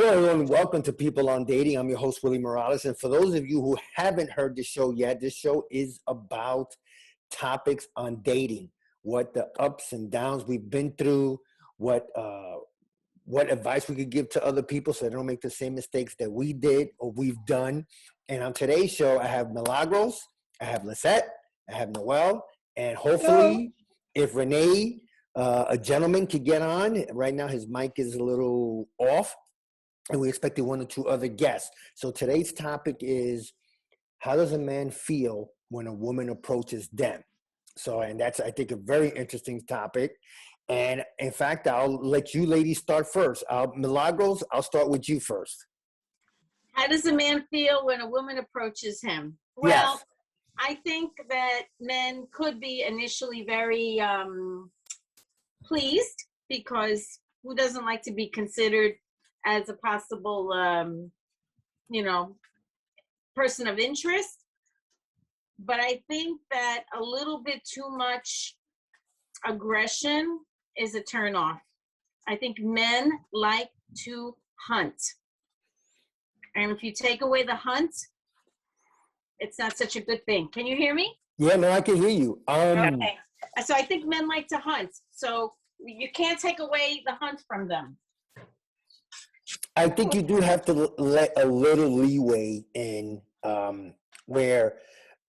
Hello and welcome to People on Dating. I'm your host, Willie Morales. And for those of you who haven't heard the show yet, this show is about topics on dating, what the ups and downs we've been through, what advice we could give to other people so they don't make the same mistakes that we did or we've done. And on today's show, I have Milagros, I have Lisset, I have Noelle, and hopefully if Rene, a gentleman, could get on. Right now his mic is a little off. And we expected one or two other guests. So today's topic is, how does a man feel when a woman approaches them? So, and that's, I think, a very interesting topic. And in fact, I'll let you ladies start first. Milagros, I'll start with you first. How does a man feel when a woman approaches him? Well, Yes. I think that men could be initially very pleased, because who doesn't like to be considered as a possible, person of interest. But I think that a little bit too much aggression is a turnoff. I think men like to hunt. And if you take away the hunt, it's not such a good thing. Can you hear me? Yeah, no, I can hear you. Okay. So I think men like to hunt. So you can't take away the hunt from them. I think you do have to let a little leeway in, where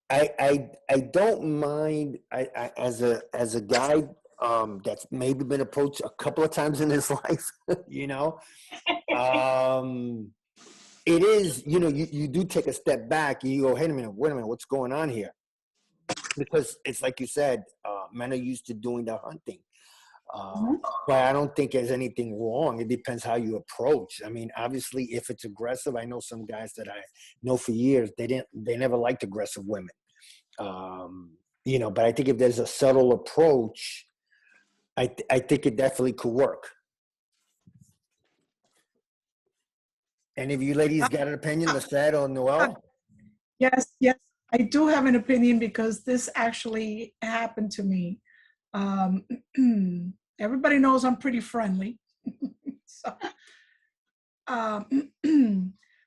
I don't mind. I as a guy that's maybe been approached a couple of times in his life, it is, you do take a step back and you go, wait a minute, what's going on here? Because it's like you said, men are used to doing the hunting. But I don't think there's anything wrong. It depends how you approach. I mean, obviously, if it's aggressive, I know some guys that I know for years, they never liked aggressive women. But I think if there's a subtle approach, I think it definitely could work. Any of you ladies got an opinion, Lisset or Noelle? Yes, I do have an opinion, because this actually happened to me. Everybody knows I'm pretty friendly. So,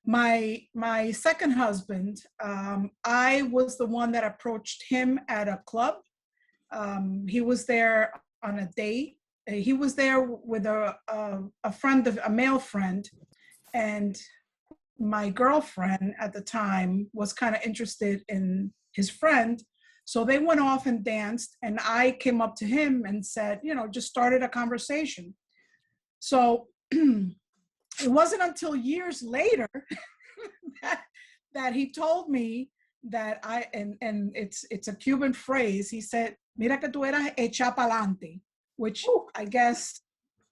my second husband, I was the one that approached him at a club. He was there on a date. He was there with a friend, a male friend, and my girlfriend at the time was kind of interested in his friend. So they went off and danced, and I came up to him and said, just started a conversation. So it wasn't until years later that he told me that and it's a Cuban phrase. He said, "Mira que tú eras hecha pa'lante," which I guess,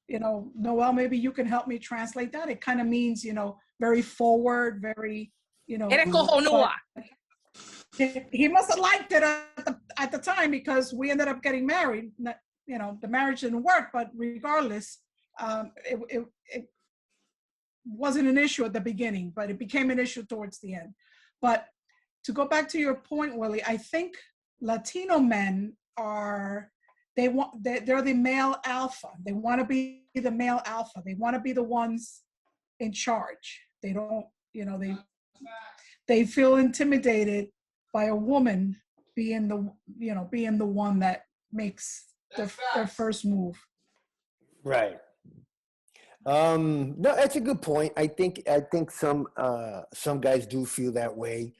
Noelle, maybe you can help me translate that. It kind of means, very forward, very, Eres cojonúa. He must have liked it at the time, because we ended up getting married. The marriage didn't work, but regardless, it wasn't an issue at the beginning, but it became an issue towards the end. But to go back to your point, Willie, I think Latino men they're the male alpha. They want to be the male alpha. They want to be the ones in charge. They don't, they feel intimidated by a woman being the one that makes their first move. Right. No, that's a good point. I think some guys do feel that way.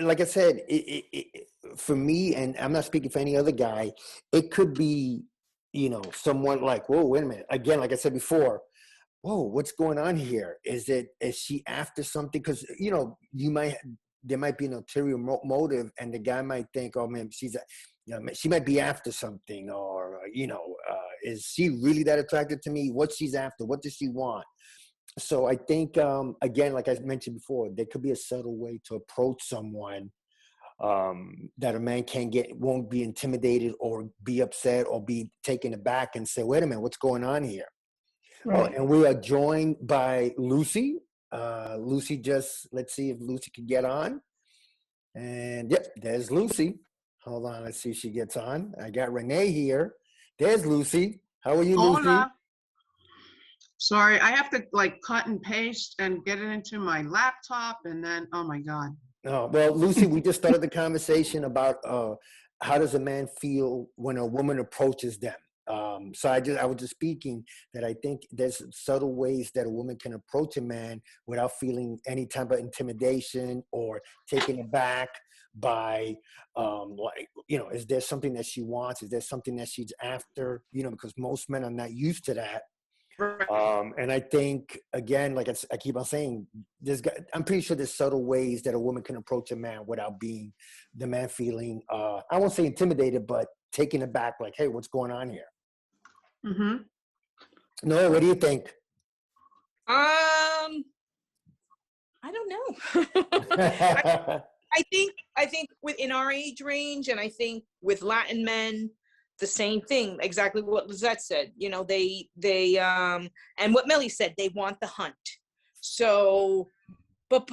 Like I said, for me, and I'm not speaking for any other guy, it could be, someone like, whoa, wait a minute. Again, like I said before, whoa, what's going on here? Is she after something? Because, there might be an ulterior motive, and the guy might think, oh man, she might be after something, or, is she really that attracted to me? What she's after? What does she want? So I think, again, like I mentioned before, there could be a subtle way to approach someone that a man won't be intimidated or be upset or be taken aback and say, wait a minute, what's going on here? Right. Oh, and we are joined by Lucy. Lucy, let's see if Lucy can get on. And yep, there's Lucy. Hold on, let's see if she gets on. I got Rene here. There's Lucy. How are you, Lucy? Hola. Sorry, I have to like cut and paste and get it into my laptop, and then, oh my God. Oh, well, Lucy, we just started the conversation about how does a man feel when a woman approaches them. So I was just speaking that I think there's subtle ways that a woman can approach a man without feeling any type of intimidation or taken aback by like, you know, is there something that she wants? Is there something that she's after? You know, because most men are not used to that. And I think, again, like I keep on saying, I'm pretty sure there's subtle ways that a woman can approach a man without being the man feeling, I won't say intimidated, but taken aback, like, hey, what's going on here? Mm-hmm. Noelle, what do you think? I don't know. I think within our age range, and I think with Latin men, the same thing, exactly what Lisette said. You know, they and what Millie said, they want the hunt. So, but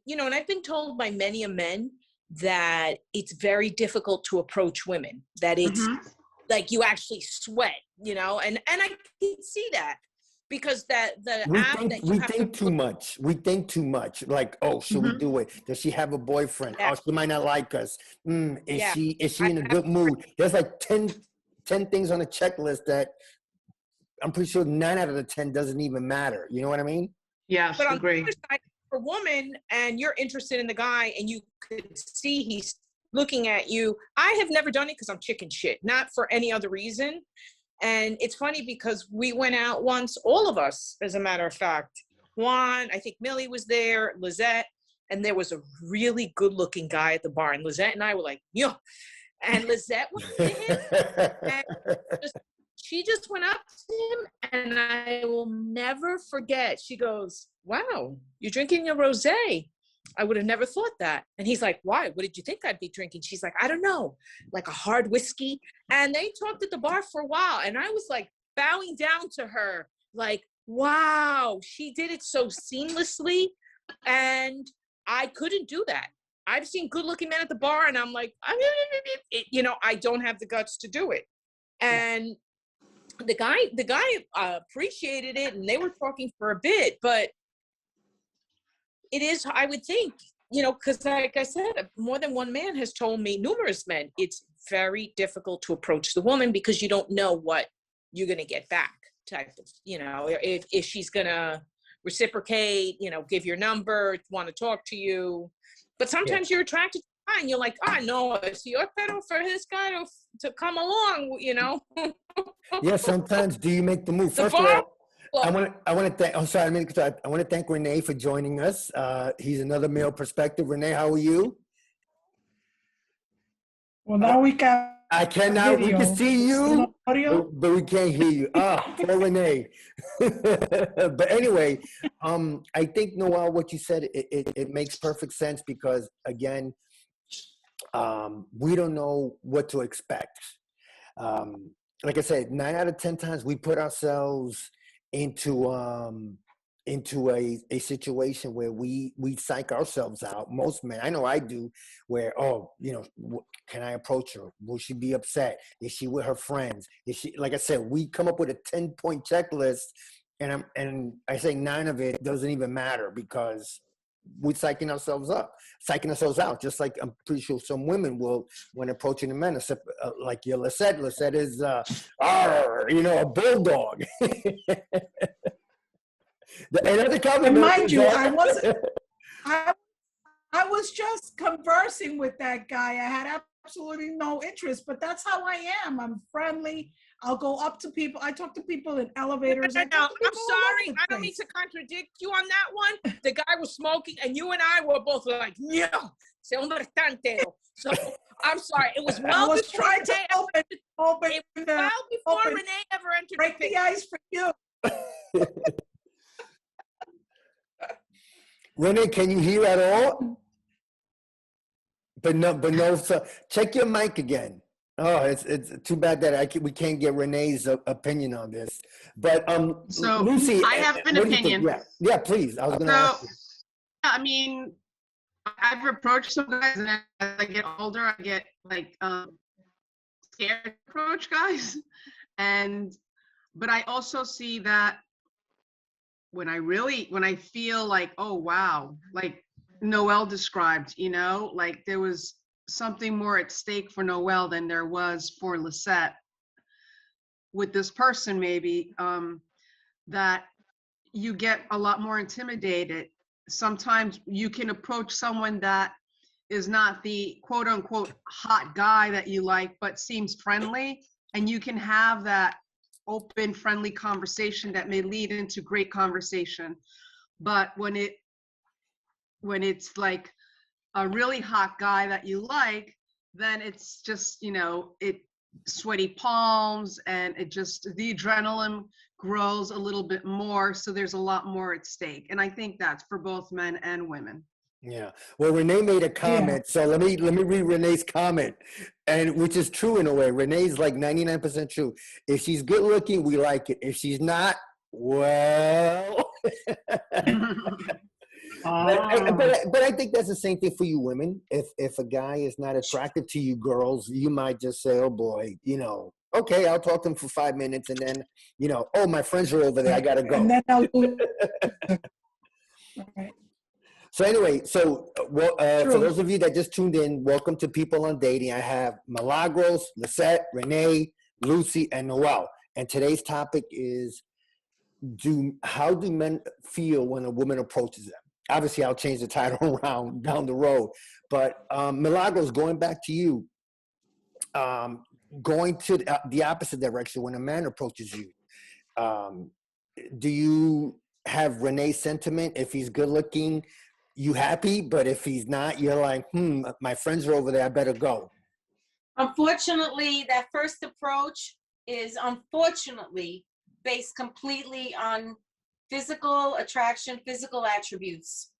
you know, and I've been told by many a men that it's very difficult to approach women, that it's like you actually sweat, you know, and I can see that. Because we think too much. We think too much. Like, oh, should we do it? Does she have a boyfriend? Yeah. Oh, she might not like us. Is Yeah. she in a good mood? There's like 10 things on a checklist that I'm pretty sure 9 out of the 10 doesn't even matter. You know what I mean? Yes, But on agree. the other side, for a woman, and you're interested in the guy, and you could see he's looking at you. I have never done it because I'm chicken shit, not for any other reason. And it's funny because we went out once, all of us, as a matter of fact. Juan, I think Millie was there, Lisette, and there was a really good-looking guy at the bar. And Lisette and I were like, yo. And Lisette went to him, and she just went up to him, and I will never forget. She goes, wow, you're drinking a rosé. I would have never thought that. And he's like, why? What did you think I'd be drinking? She's like, I don't know, like a hard whiskey. And they talked at the bar for a while. And I was like bowing down to her, like, wow, she did it so seamlessly. And I couldn't do that. I've seen good looking men at the bar, and I'm like, you know, I don't have the guts to do it. And the guy appreciated it, and they were talking for a bit, but it is, I would think, you know, because like I said, more than one man has told me, numerous men, it's very difficult to approach the woman because you don't know what you're going to get back type of, you know, if she's going to reciprocate, you know, give your number, want to talk to you. But sometimes you're attracted to the guy and you're like, oh, no, it's your pedal for his guy to come along, you know. Yeah, sometimes do you make the move? First of all, I want to thank. I'm sorry, I want to thank Rene for joining us. He's another male perspective. Rene, how are you? Well, now we can. I cannot. We can see you, Audio. but we can't hear you. Poor Rene. But anyway, I think, Noelle, what you said, it makes perfect sense because, again, we don't know what to expect. Like I said, 9 out of 10 times we put ourselves into a situation where we psych ourselves out. Most men, I know I do, where, oh, you know, can I approach her? Will she be upset? Is she with her friends? Is she, like I said, we come up with a 10-point checklist, and I say 9 of it doesn't even matter because we're psyching ourselves out. Just like I'm pretty sure some women will, when approaching a man, like your Lisette. Lisette is, you know, a bulldog. And mind you, I was just conversing with that guy. I had absolutely no interest, but that's how I am. I'm friendly. I'll go up to people. I talk to people in elevators. No, I'm sorry. I don't mean to contradict you on that one. The guy was smoking, and you and I were both like, no, se hombre tanteo. So I'm sorry. It was well before trying to open Rene ever entered break the ice for you. Rene, can you hear at all? But no. So check your mic again. Oh, it's too bad that we can't get Rene's opinion on this. But So Lucy, I have an opinion. Yeah, please. I was going to ask you. I mean, I've approached some guys, and as I get older, I get like scared to approach guys, but I also see that when I feel like, oh wow, like Noelle described, you know, like there was something more at stake for Noelle than there was for Lisset with this person, maybe, that you get a lot more intimidated. Sometimes you can approach someone that is not the quote unquote hot guy that you like, but seems friendly, and you can have that open, friendly conversation that may lead into great conversation. But when it's like a really hot guy that you like, then it's just, you know, it sweaty palms, and it just, the adrenaline grows a little bit more. So there's a lot more at stake. And I think that's for both men and women. Yeah. Well, Renee made a comment, so let me read Renee's comment, and which is true in a way. Renee's like 99% true. If she's good looking, we like it. If she's not, well. But I think that's the same thing for you women. If a guy is not attractive to you girls, you might just say, oh boy, you know, okay, I'll talk to him for 5 minutes, and then, you know, oh, my friends are over there, I gotta go. And then I'll right. So anyway, so for those of you that just tuned in, welcome to People on Dating. I have Milagros, Lisset, Rene, Lucy, and Noelle. And today's topic is, how do men feel when a woman approaches them? Obviously, I'll change the title around down the road. But Milagros, going back to you, going to the opposite direction when a man approaches you, do you have Renee's sentiment? If he's good looking, you happy, but if he's not, you're like, my friends are over there, I better go. Unfortunately, that first approach is unfortunately based completely on physical attraction, physical attributes.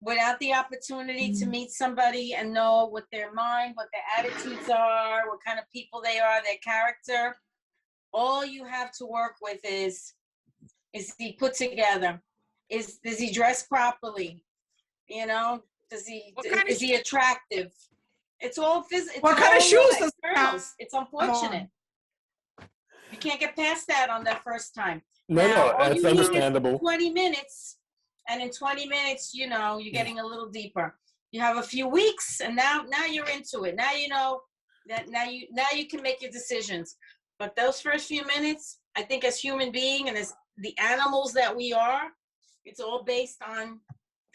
Without the opportunity to meet somebody and know what their mind, what their attitudes are, what kind of people they are, their character, all you have to work with is he put together? Does he dress properly? You know, is he attractive? It's all physical. What kind of shoes does he have? It's unfortunate. You can't get past that on that first time. No, that's understandable. 20 minutes, and in 20 minutes, you know, you're getting a little deeper. You have a few weeks, and now you're into it. Now you know that now you can make your decisions. But those first few minutes, I think as human beings and as the animals that we are, it's all based on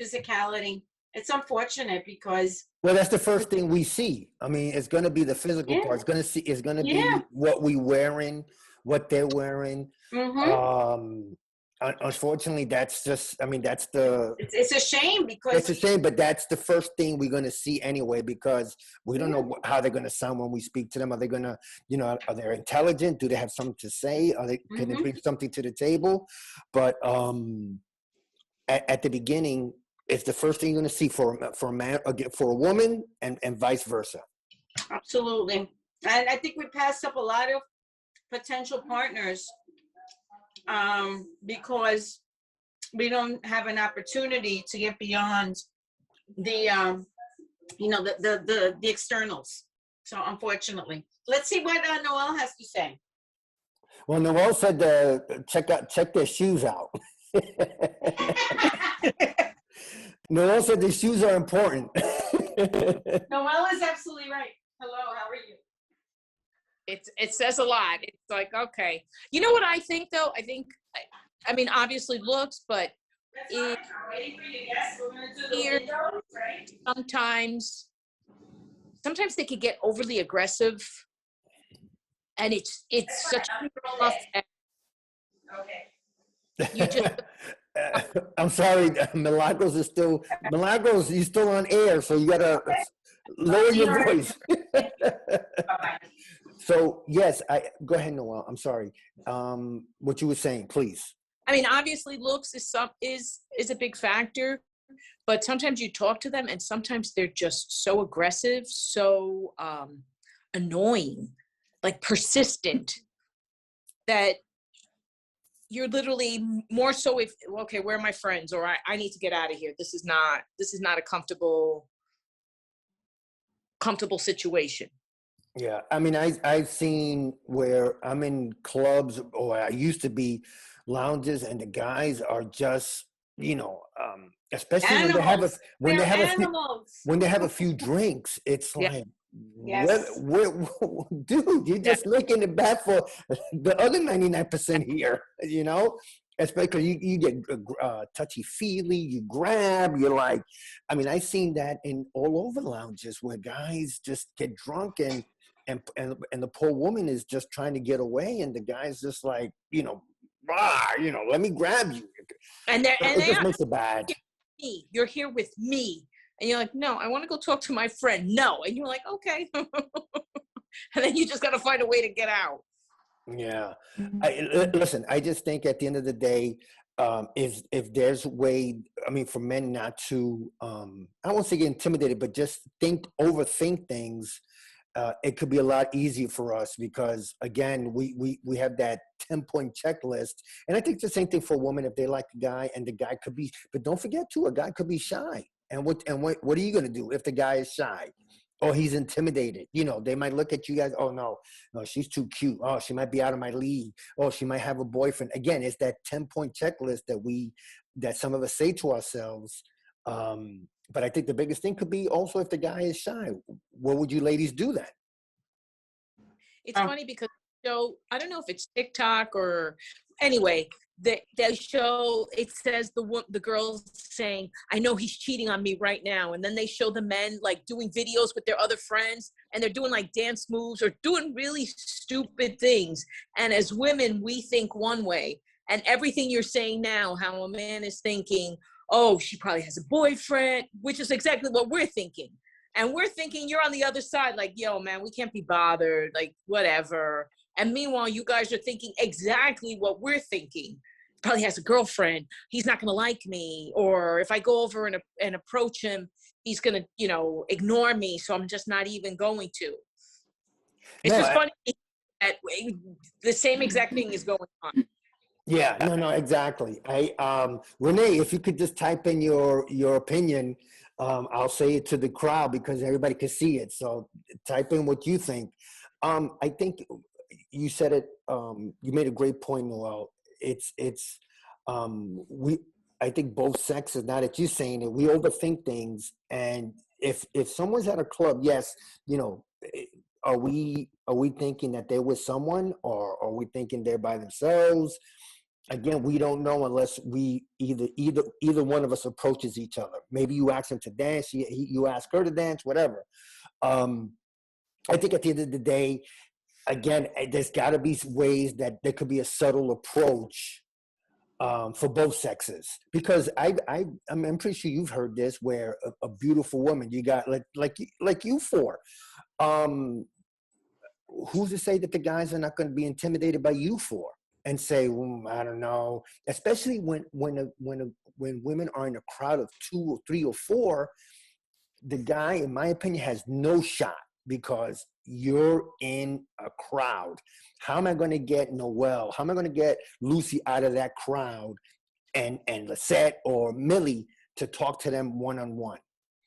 physicality. It's unfortunate because, well, that's the first thing we see. I mean, it's going to be the physical part. It's going to be what we wearing, what they're wearing. Unfortunately, that's just, I mean, that's the, it's a shame because it's a shame, but that's the first thing we're going to see anyway, because we don't know how they're going to sound when we speak to them. Are they going to, you know, are they intelligent? Do they have something to say? Can they bring something to the table? But at the beginning, it's the first thing you're going to see for a man, for a woman, and vice versa. Absolutely. And I think we passed up a lot of potential partners because we don't have an opportunity to get beyond the you know, the externals. So unfortunately, let's see what Noelle has to say. Well, Noelle said check their shoes out. Noelle said the shoes are important. Noelle is absolutely right. Hello, how are you? It says a lot. It's like, okay. You know what I think though? I mean, obviously looks, but I'm waiting for you. Yes, we're going to do the windows, right? Sometimes they could get overly aggressive, and it's such a tough. Okay. You just. I'm sorry, Milagros, you're still on air, so you gotta lower your voice. So yes, go ahead, Noelle. I'm sorry. What you were saying, please. I mean, obviously, looks is a big factor, but sometimes you talk to them, and sometimes they're just so aggressive, so annoying, like persistent, that you're literally more so if, okay, where are my friends? Or I need to get out of here. This is not a comfortable situation. Yeah, I mean, I've seen where I'm in clubs, or I used to be, lounges and the guys are just, especially Animals. when they They're have a few animals. when they have a few drinks, it's Yeah. like, Yes. dude, you're just making it bad for the other 99% here, Especially you get touchy-feely, you grab, you're like, I mean, I've seen that in all over lounges where guys just get drunk and the poor woman is just trying to get away, and the guy's just like, let me grab you. And It they just are makes it bad. me. You're here with me. And you're like, no, I want to go talk to my friend. No. And you're like, okay. And then you just got to find a way to get out. Yeah. Listen, I just think at the end of the day, if there's a way, I mean, for men not to, I won't say get intimidated, but just overthink things, it could be a lot easier for us because, again, we have that 10-point checklist. And I think the same thing for a woman if they like a guy and the guy could be, but don't forget too, a guy could be shy. And what are you going to do if the guy is shy? Or he's intimidated? They might look at you guys, oh, no, she's too cute. Oh, she might be out of my league. Oh, she might have a boyfriend. Again, it's that 10-point checklist that some of us say to ourselves. But I think the biggest thing could be also if the guy is shy. What would you ladies do then? It's funny because I don't know if it's TikTok or anyway, they show, it says the girls saying, I know he's cheating on me right now. And then they show the men like doing videos with their other friends and they're doing like dance moves or doing really stupid things. And as women, we think one way, and everything you're saying now, how a man is thinking, oh, she probably has a boyfriend, which is exactly what we're thinking. And we're thinking you're on the other side, like, yo, man, we can't be bothered, like, whatever. And meanwhile, you guys are thinking exactly what we're thinking. Probably has a girlfriend. He's not going to like me. Or if I go over and approach him, he's going to, ignore me. So I'm just not even going to. It's just funny that the same exact thing is going on. Yeah, no, exactly. Rene, if you could just type in your opinion, I'll say it to the crowd because everybody can see it. So type in what you think. I think you said it. You made a great point, Noelle. I think both sexes. Now that you're saying it, we overthink things, and if someone's at a club, yes, are we thinking that they're with someone, or are we thinking they're by themselves? Again, we don't know unless we either one of us approaches each other. Maybe you ask him to dance, you ask her to dance, whatever. I think at the end of the day, again, there's got to be ways that there could be a subtle approach for both sexes. Because I'm pretty sure you've heard this, where a beautiful woman, you got like you four. Who's to say that the guys are not going to be intimidated by you four? And say, I don't know. Especially when women are in a crowd of 2 or 3 or 4, the guy, in my opinion, has no shot because you're in a crowd. How am I going to get Noelle? How am I going to get Lucy out of that crowd and Lisset or Millie to talk to them one-on-one?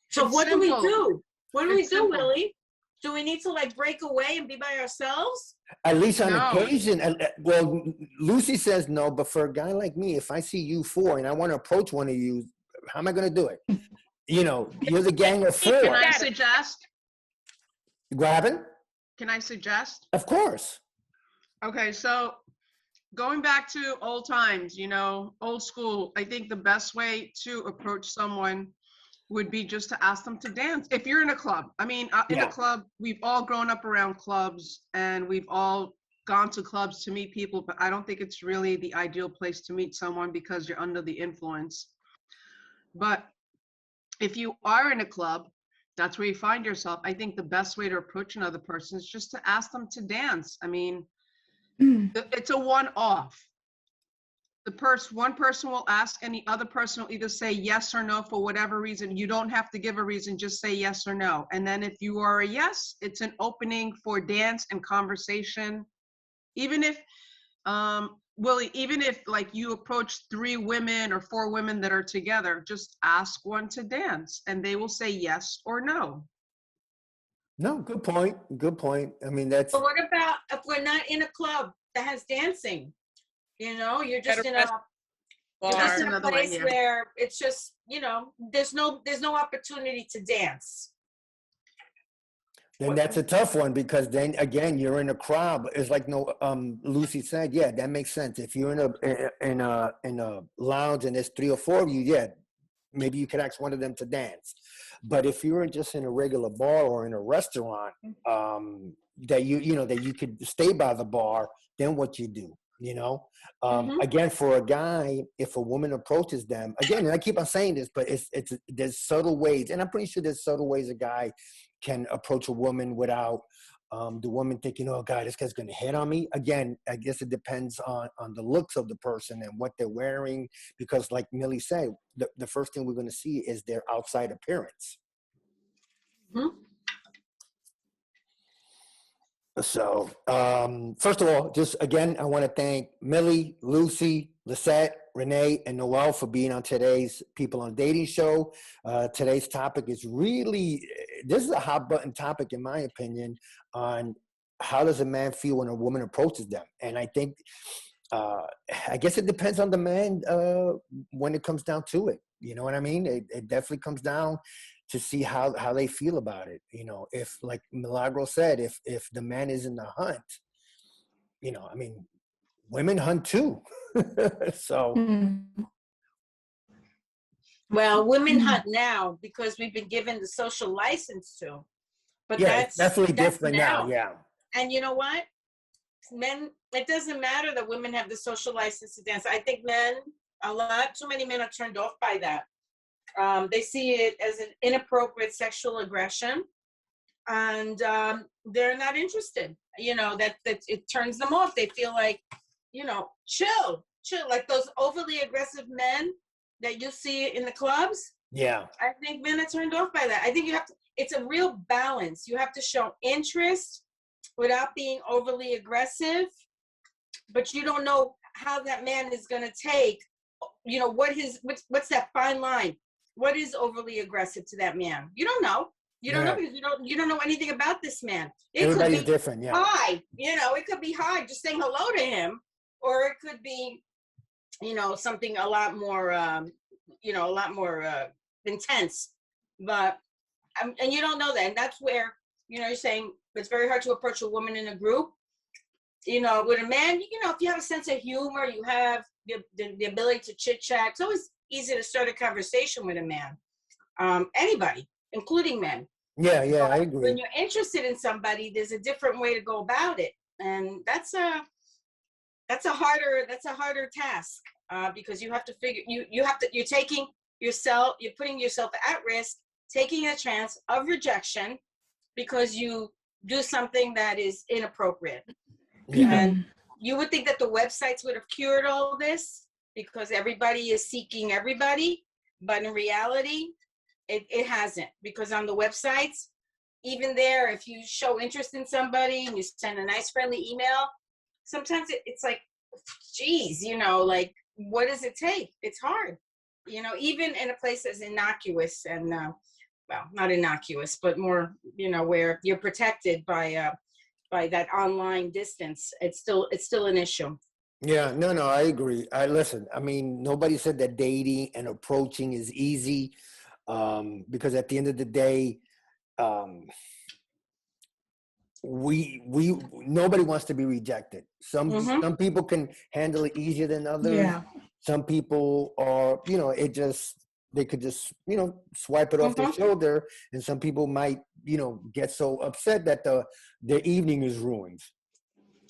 So It's what simple. do we do? What do we It's do, simple. Willie? Do we need to break away and be by ourselves? At least on No. occasion. Well, Lucy says no, but for a guy like me, if I see you 4 and I want to approach one of you, how am I going to do it? You're the gang of 4. Can I suggest? What happened? Can I suggest? Of course. Okay, so going back to old times, old school, I think the best way to approach someone would be just to ask them to dance. If you're in a club, in a club, we've all grown up around clubs and we've all gone to clubs to meet people, but I don't think it's really the ideal place to meet someone because you're under the influence. But if you are in a club, that's where you find yourself. I think the best way to approach another person is just to ask them to dance. It's a one-off. One person will ask and the other person will either say yes or no for whatever reason. You don't have to give a reason, just say yes or no. And then if you are a yes, it's an opening for dance and conversation. Even if, Willie, you approach 3 women or 4 women that are together, just ask one to dance and they will say yes or no. No, good point. Good point. That's. But what about if we're not in a club that has dancing? You know, you're Better just in rest- a Bar. you're just in a Another way, place yeah. where it's just, you know, there's no opportunity to dance. Then that's a tough one, because then again you're in a crowd. It's like no Lucy said, yeah, that makes sense. If you're in a lounge and there's 3 or 4 of you, yeah, maybe you could ask one of them to dance. But if you're just in a regular bar or in a restaurant, that you could stay by the bar, then what you do, you know? Again, for a guy, if a woman approaches them, again, and I keep on saying this, but there's subtle ways, and I'm pretty sure there's subtle ways a guy can approach a woman without the woman thinking, oh God, this guy's gonna hit on me. Again, I guess it depends on the looks of the person and what they're wearing, because like Millie said, the first thing we're gonna see is their outside appearance. So, first of all, just again, I want to thank Millie, Lucy, Lisset, Rene, and Noelle for being on today's People on Dating show. Today's topic is this is a hot button topic, in my opinion, on how does a man feel when a woman approaches them. And I think, I guess it depends on the man when it comes down to it. You know what I mean? It definitely comes down to see how they feel about it. You know, if, like Milagro said, if the man is in the hunt, you know, I mean, women hunt too. So Well, women hunt now because we've been given the social license to. But yeah, it's definitely different now. Yeah. And you know what? Men, it doesn't matter that women have the social license to dance. I think too many men are turned off by that. They see it as an inappropriate sexual aggression, and they're not interested. You know, that it turns them off. They feel like, you know, chill, like those overly aggressive men that you see in the clubs. Yeah. I think men are turned off by that. I think it's a real balance. You have to show interest without being overly aggressive, but you don't know how that man is going to take, you know, what's that fine line? What is overly aggressive to that man? You don't know. You don't know, because you don't know anything about this man. Everybody's different, yeah. Hi, you know, it could be hi, just saying hello to him, or it could be, you know, something a lot more intense. But and you don't know that, and that's where, you know, you're saying it's very hard to approach a woman in a group. You know, with a man, you know, if you have a sense of humor, you have the ability to chit chat. It's always easy to start a conversation with a man. Anybody, including men. Yeah, I agree. When you're interested in somebody, there's a different way to go about it, and that's a harder task, because you have to figure you're putting yourself at risk, taking a chance of rejection because you do something that is inappropriate. Yeah. And you would think that the websites would have cured all this because everybody is seeking everybody, but in reality, it hasn't, because on the websites, even there, if you show interest in somebody and you send a nice friendly email, sometimes it's like, geez, you know, like, what does it take? It's hard, you know, even in a place as innocuous and, well, not innocuous, but more, you know, where you're protected by that online distance. It's still an issue. Yeah, no, I agree. Listen, I mean, nobody said that dating and approaching is easy, because at the end of the day, nobody wants to be rejected. Some people can handle it easier than others. Yeah. Some people are, you know, they could just, you know, swipe it off their shoulder, and some people might, you know, get so upset that their evening is ruined.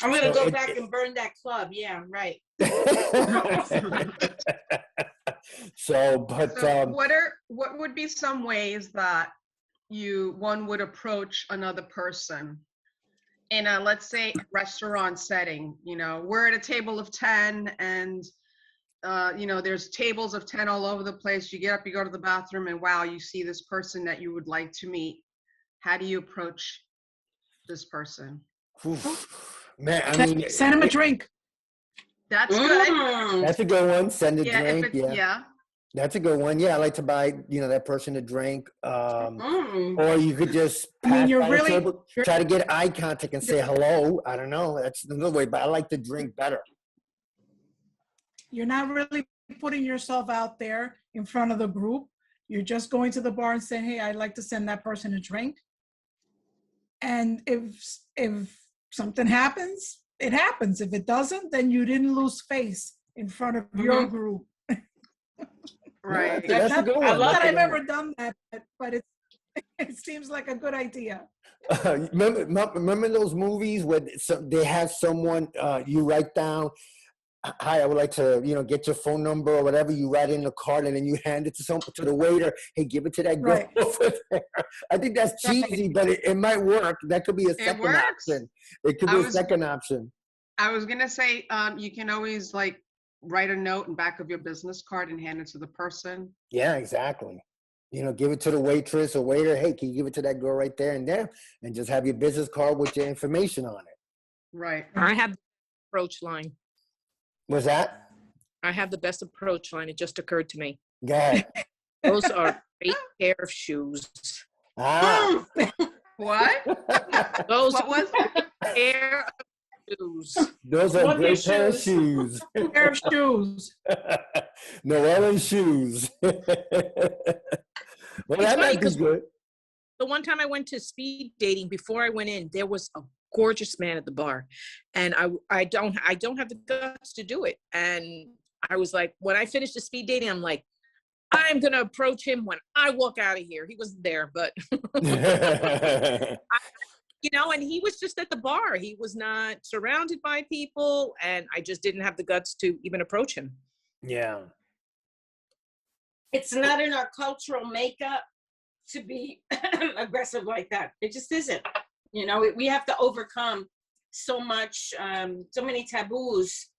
I'm gonna go back and burn that club. Yeah, right. What would be some ways that one would approach another person in a, let's say, restaurant setting? You know, we're at a table of 10, and you know, there's tables of 10 all over the place. You get up, you go to the bathroom, and wow, you see this person that you would like to meet. How do you approach this person? Man, I mean, send him a drink. That's good. That's a good one. Send a drink. Yeah. That's a good one. Yeah, I like to buy, you know, that person a drink. Or you could just pass by the table, try to get eye contact and say hello. I don't know. That's another way, but I like the drink better. You're not really putting yourself out there in front of the group. You're just going to the bar and saying, hey, I'd like to send that person a drink. And if something happens, it happens. If it doesn't, then you didn't lose face in front of your group. Right. That's a good one. Not that That's a I've good ever one. done that, but it seems like a good idea. Remember those movies where they have someone, you write down, hi, I would like to, get your phone number or whatever. You write in the card and then you hand it to the waiter. Hey, give it to that girl Right. over there. I think that's cheesy, but it might work. That could be a second works. option. It could be a second option. I was gonna say, you can always like write a note in back of your business card and hand it to the person. Yeah, exactly. Give it to the waitress or waiter. Hey, can you give it to that girl right there and there? And just have your business card with your information on it. Right. I have the approach line. Was that? I have the best approach line. It just occurred to me. Go ahead. Those are a great pair of shoes. Ah. What? Those What was are a pair of shoes. Those are Love great your pair of shoes. shoes. Pair of shoes. Noelle and shoes. Well, It's that funny might be 'cause good. The one time I went to speed dating, before I went in, there was a gorgeous man at the bar, and I don't have the guts to do it. And I was like, when I finished the speed dating, I'm like, I'm gonna approach him when I walk out of here. He wasn't there, but and he was just at the bar. He was not surrounded by people, and I just didn't have the guts to even approach him. Yeah. It's not in our cultural makeup to be aggressive like that. It just isn't. We have to overcome so much, so many taboos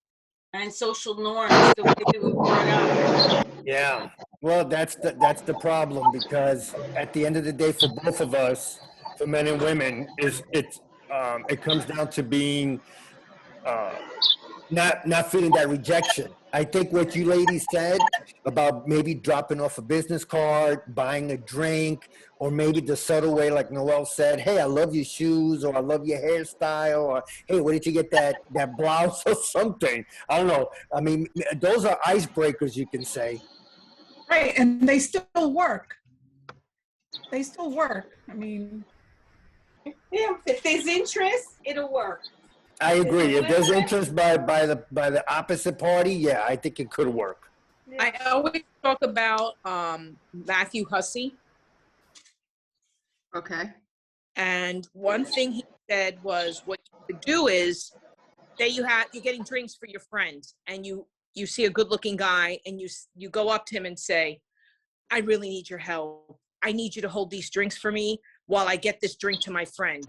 and social norms the way we were brought up. Yeah. Well, that's the problem, because at the end of the day, for both of us, for men and women, it comes down to being not feeling that rejection. I think what you ladies said about maybe dropping off a business card, buying a drink, or maybe the subtle way, like Noelle said, hey, I love your shoes, or I love your hairstyle, or hey, where did you get that blouse or something? I don't know. I mean, those are icebreakers, you can say. Right, and they still work. They still work. I mean, Yeah, if there's interest, it'll work. I agree. If there's interest by the opposite party, yeah, I think it could work. I always talk about Matthew Hussey. Okay. And one thing he said was, what you could do is, say you're getting drinks for your friend, and you see a good-looking guy, and you go up to him and say, I really need your help. I need you to hold these drinks for me while I get this drink to my friend.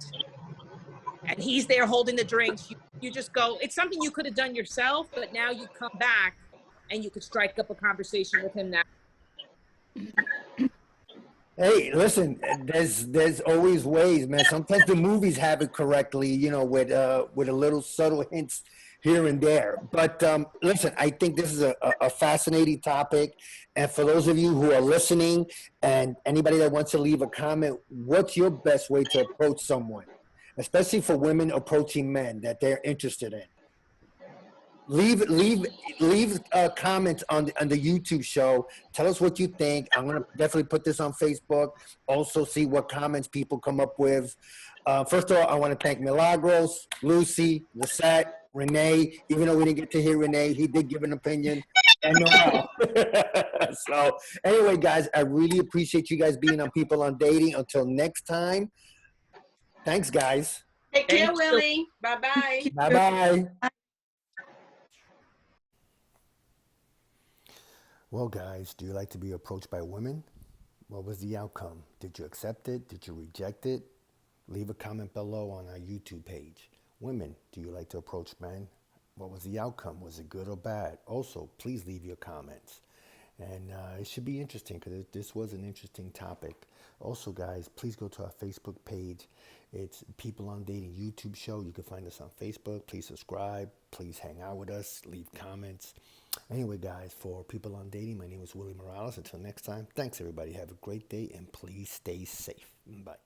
And he's there holding the drinks. You just go, it's something you could have done yourself, but now you come back and you could strike up a conversation with him now. Hey, listen, there's always ways, man. Sometimes the movies have it correctly, with a little subtle hints here and there. But listen, I think this is a fascinating topic. And for those of you who are listening, and anybody that wants to leave a comment, what's your best way to approach someone, especially for women approaching men that they're interested in? Leave comments on the YouTube show. Tell us what you think. I'm gonna definitely put this on Facebook. Also, see what comments people come up with. First of all, I want to thank Milagros, Lucy, Lisset, Rene. Even though we didn't get to hear Rene, he did give an opinion. And Noelle. So anyway, guys, I really appreciate you guys being on People on Dating. Until next time, thanks, guys. Take care, Willie. Bye-bye. Bye-bye. Well, guys, do you like to be approached by women? What was the outcome? Did you accept it? Did you reject it? Leave a comment below on our YouTube page. Women, do you like to approach men? What was the outcome? Was it good or bad? Also, please leave your comments. And it should be interesting, because this was an interesting topic. Also, guys, please go to our Facebook page. It's People on Dating YouTube show. You can find us on Facebook. Please subscribe. Please hang out with us. Leave comments. Anyway, guys, for People on Dating, my name is Willie Morales. Until next time, thanks, everybody. Have a great day, and please stay safe. Bye.